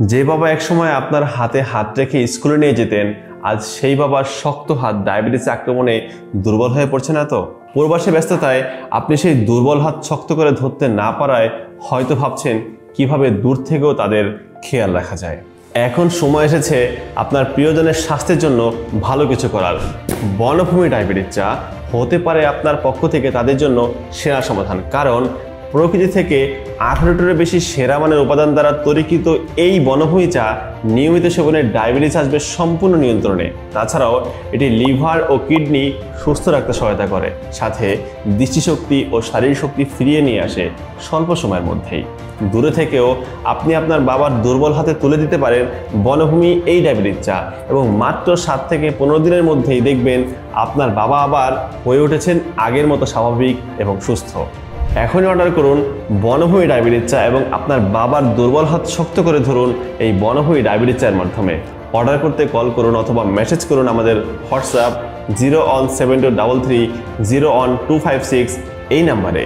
যে বাবা একসময় আপনার হাতে হাত রেখে স্কুলে নিয়ে যেতেন, আজ সেই বাবার শক্ত হাত ডায়াবেটিস আক্রমণে দুর্বল হয়ে পড়ছে না তো? প্রবাসী ব্যস্ততায় আপনি সেই দুর্বল হাত শক্ত করে ধরতে না পারায় হয়তো ভাবছেন কিভাবে দূর থেকেও তাদের খেয়াল রাখা যায়। এখন সময় এসেছে আপনার প্রিয়জনের স্বাস্থ্যের জন্য ভালো কিছু করার। বনভূমি ডায়াবেটিস চা হতে পারে আপনার পক্ষ থেকে তাদের জন্য সেরা সমাধান, কারণ প্রকৃতি থেকে 18টার বেশি সেরা মানের উপাদান দ্বারা তৈরিকৃত এই বনভূমি চা নিয়মিত সেবনে ডায়াবেটিস আসবে সম্পূর্ণ নিয়ন্ত্রণে। তাছাড়াও এটি লিভার ও কিডনি সুস্থ রাখতে সহায়তা করে, সাথে দৃষ্টিশক্তি ও শারীরিক শক্তি ফিরিয়ে নিয়ে আসে স্বল্প সময়ের মধ্যেই। দূরে থেকেও আপনি আপনার বাবার দুর্বল হাতে তুলে দিতে পারেন বনভূমি এই ডায়াবেটিস চা, এবং মাত্র 7 থেকে 15 দিনের মধ্যেই দেখবেন আপনার বাবা আবার হয়ে উঠেছেন আগের মতো স্বাভাবিক এবং সুস্থ। এখনই অর্ডার করুন বনভূমি ডায়াবেটিস চা এবং আপনার বাবার দুর্বল হাত শক্ত করে ধরুন এই বনভূমি ডায়াবেটিস চায়ের মাধ্যমে। অর্ডার করতে কল করুন অথবা মেসেজ করুন আমাদের হোয়াটসঅ্যাপ 01723301256 এই নাম্বারে।